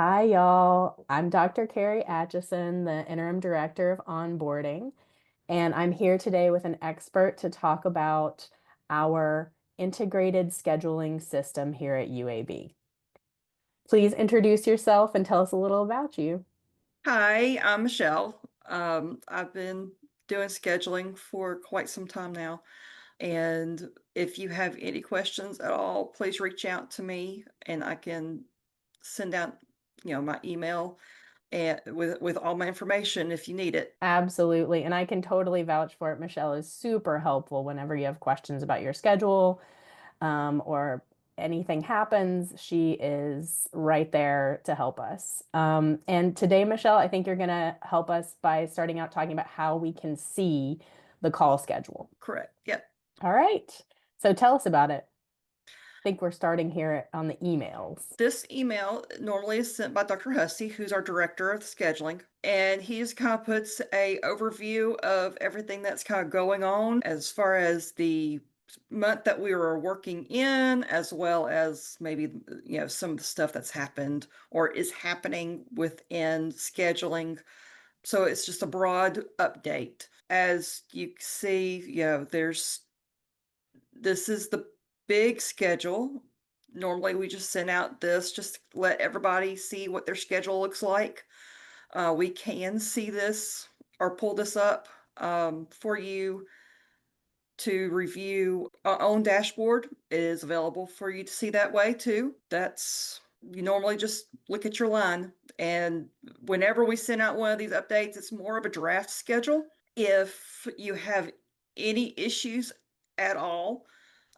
Hi, y'all. I'm Dr. Carrie Atchison, the Interim Director of Onboarding, and I'm here today with an expert to talk about our integrated scheduling system here at UAB. Please introduce yourself and tell us a little about you. Hi, I'm Michelle. I've been doing scheduling for quite some time now. And if you have any questions at all, please reach out to me and I can send out, my email and with all my information if you need it. Absolutely. And I can totally vouch for it. Michelle is super helpful whenever you have questions about your schedule, or anything happens, she is right there to help us. And today, Michelle, I think you're going to help us by starting out talking about how we can see the call schedule. Correct. Yep. All right. So tell us about it. I think we're starting here on the emails. This email normally is sent by Dr. Hussey, who's our director of scheduling, and he just kind of puts a overview of everything that's kind of going on as far as the month that we were working in, as well as maybe, some of the stuff that's happened or is happening within scheduling. So it's just a broad update. As you see, this is the big schedule. Normally, we just send out this just to let everybody see what their schedule looks like. We can see this or pull this up for you to review our own dashboard. It is available for you to see that way too. You normally just look at your line, and whenever we send out one of these updates, it's more of a draft schedule. If you have any issues at all,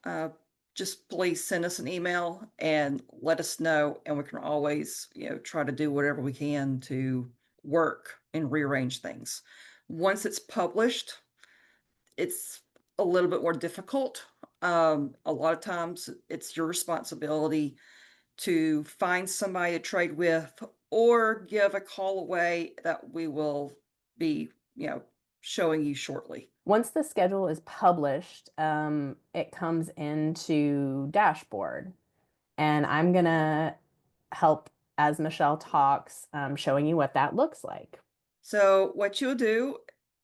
uh, just please send us an email and let us know, and we can always, try to do whatever we can to work and rearrange things. Once it's published, it's a little bit more difficult. A lot of times it's your responsibility to find somebody to trade with or give a call away that we will be, showing you shortly. Once the schedule is published, it comes into dashboard. And I'm going to help as Michelle talks, showing you what that looks like. So what you'll do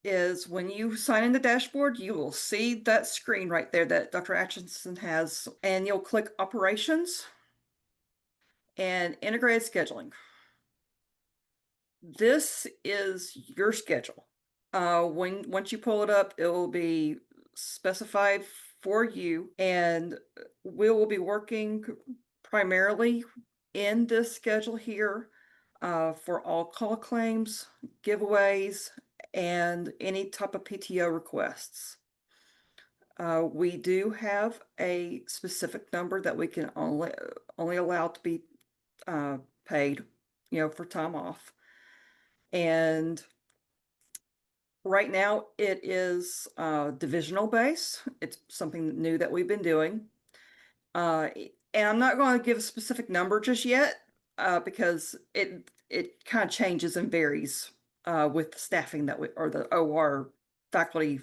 is when you sign in the dashboard, you will see that screen right there that Dr. Atchison has, and you'll click Operations and Integrated Scheduling. This is your schedule. Once you pull it up, it will be specified for you, and we will be working primarily in this schedule here for all call claims, giveaways, and any type of PTO requests. We do have a specific number that we can only allow to be paid, for time off. And right now it is divisional base. It's something new that we've been doing. Uh, and I'm not going to give a specific number just yet because it kind of changes and varies with the staffing that we or the OR faculty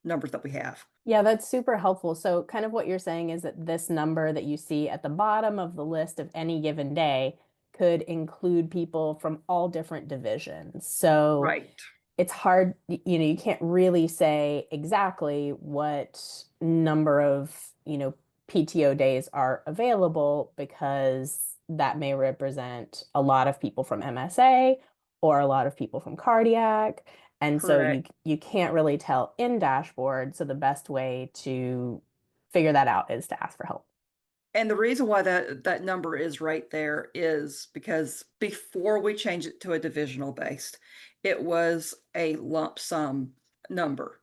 numbers that we have. Yeah, that's super helpful. So, kind of what you're saying is that this number that you see at the bottom of the list of any given day could include people from all different divisions. So, Right. it's hard, you can't really say exactly what number of, PTO days are available because that may represent a lot of people from MSA or a lot of people from cardiac. And so you Correct. you can't really tell in dashboard. So the best way to figure that out is to ask for help. And the reason why that number is right there is because before we changed it to a divisional based, it was a lump sum number.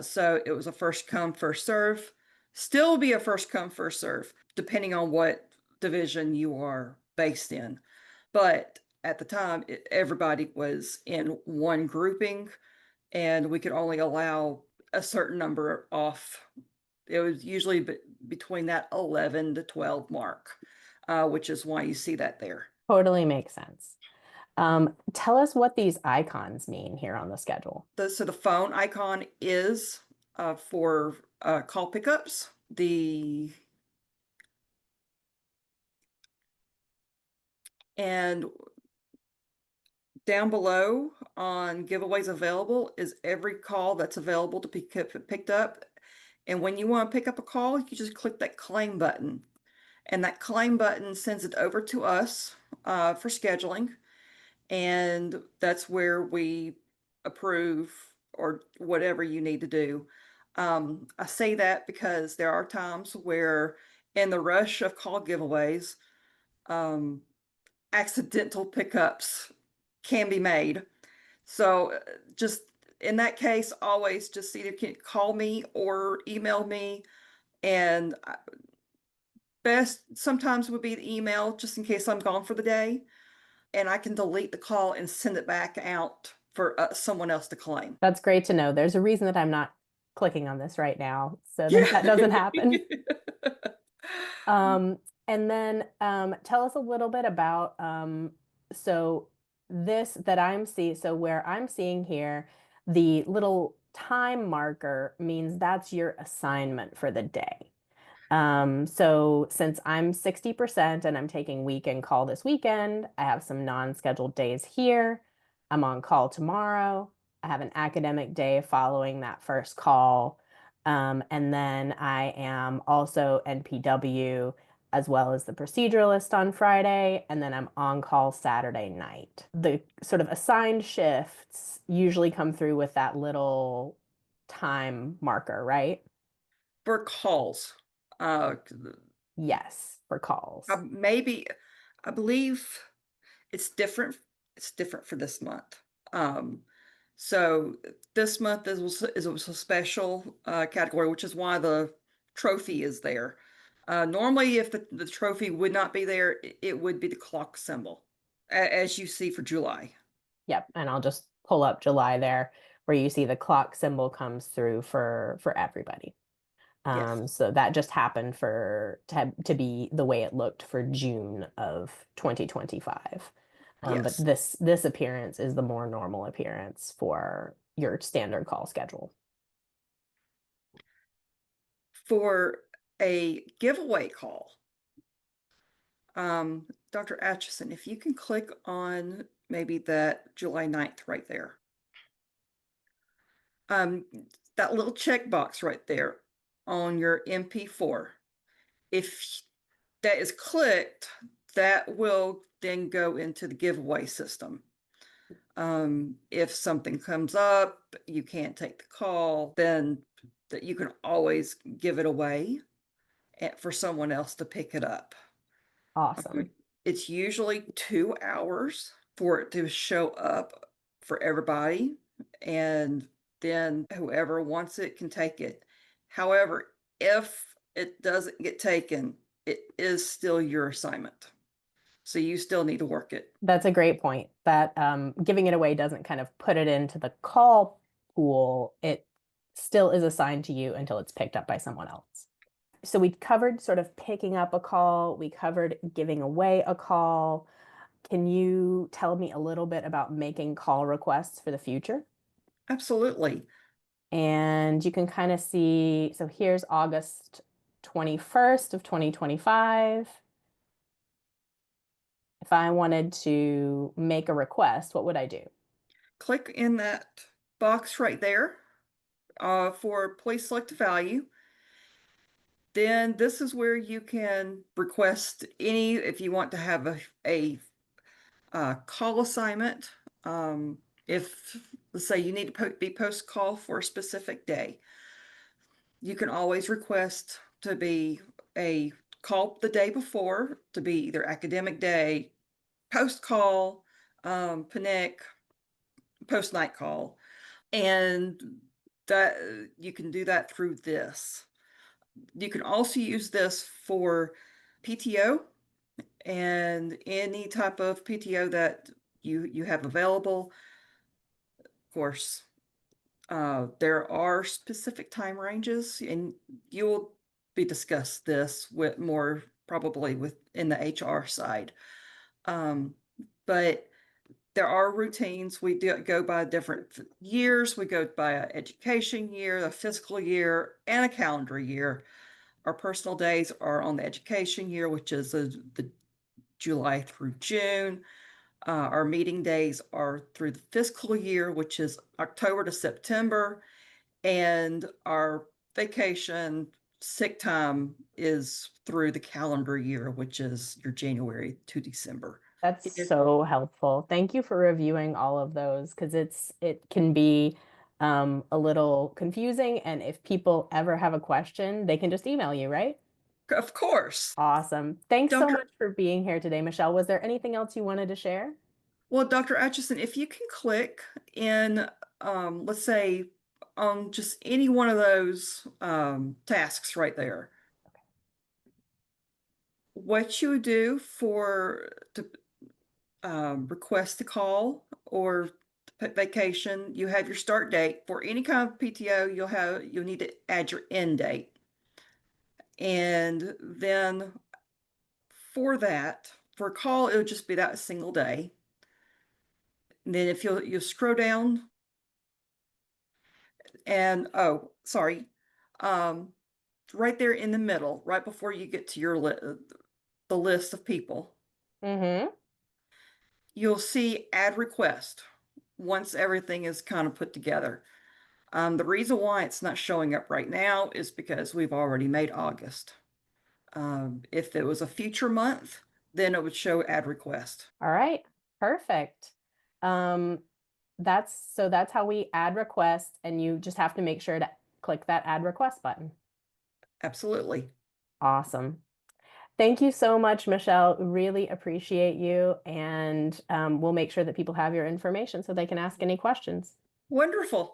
So it was a first come, first serve. Still be a first come, first serve, depending on what division you are based in. But at the time, everybody was in one grouping, and we could only allow a certain number off. It was usually between that 11 to 12 mark, which is why you see that there. Totally makes sense. Tell us what these icons mean here on the schedule. So the phone icon is for call pickups. The And down below on giveaways available is every call that's available to be picked up. And when you want to pick up a call, you just click that claim button. And that claim button sends it over to us for scheduling. And that's where we approve or whatever you need to do. I say that because there are times where, in the rush of call giveaways, um, accidental pickups can be made. So just in that case, always just either can call me or email me. And best sometimes would be the email just in case I'm gone for the day. And I can delete the call and send it back out for someone else to claim. That's great to know. There's a reason that I'm not clicking on this right now so that Yeah. that doesn't happen. Um, and then tell us a little bit about so this that I'm seeing, so where I'm seeing here, the little time marker means that's your assignment for the day. So since I'm 60% and I'm taking weekend call this weekend, I have some non-scheduled days here. I'm on call tomorrow. I have an academic day following that first call. And then I am also NPW as well as the proceduralist on Friday. And then I'm on call Saturday night. The sort of assigned shifts usually come through with that little time marker, right? For calls. Uh, Yes, for calls. maybe I believe it's different. It's different for this month. Um, so this month is a special category, which is why the trophy is there. Normally, if the trophy would not be there, it would be the clock symbol, as you see for July. Yep, and I'll just pull up July there where you see the clock symbol comes through for everybody. Yes, So that just happened for to be the way it looked for June of 2025. But yes. this appearance is the more normal appearance for your standard call schedule. For a giveaway call, Dr. Atchison, if you can click on maybe that July 9th right there. Um, that little checkbox right there on your MP4. If that is clicked, that will then go into the giveaway system. If something comes up, you can't take the call, then that you can always give it away for someone else to pick it up. Awesome. It's usually 2 hours for it to show up for everybody, and then whoever wants it can take it. However, if it doesn't get taken, it is still your assignment. So you still need to work it. That's a great point. That giving it away doesn't kind of put it into the call pool. It still is assigned to you until it's picked up by someone else. So we covered sort of picking up a call, we covered giving away a call. Can you tell me a little bit about making call requests for the future? Absolutely. And you can kind of see, so here's August 21st of 2025. If I wanted to make a request, what would I do? Click in that box right there for please select a value. Then this is where you can request any, if you want to have a call assignment. If, let's say, you need to be post call for a specific day, you can always request to be a call the day before, to be either academic day, post call, panic, post night call, and that you can do that through this. You can also use this for PTO and any type of PTO that you have available. Of course, there are specific time ranges, and you'll be discussed this with more probably with in the HR side. Um, but there are routines. We do go by different years. We go by an education year, a fiscal year, and a calendar year. Our personal days are on the education year, which is the July through June. Our meeting days are through the fiscal year, which is October to September, and our vacation sick time is through the calendar year, which is your January to December. That's so helpful. Thank you for reviewing all of those because it can be a little confusing. And if people ever have a question, they can just email you, right? Of course. Awesome. Thanks so Dr. much for being here today, Michelle. Was there anything else you wanted to share? Well, Dr. Atchison, if you can click in, let's say, on just any one of those tasks right there, what you would do for to request a call or vacation, you have your start date. For any kind of PTO, you'll need to add your end date. And then for that, for a call, it'll just be that single day. And then if you'll scroll down and oh, sorry, um, right there in the middle, right before you get to the list of people, Mm-hmm. you'll see add request once everything is kind of put together. The reason why it's not showing up right now is because we've already made August. If it was a future month, then it would show add request. All right. Perfect. Um, that's how we add requests, and you just have to make sure to click that add request button. Absolutely. Awesome. Thank you so much, Michelle. Really appreciate you. And we'll make sure that people have your information so they can ask any questions. Wonderful.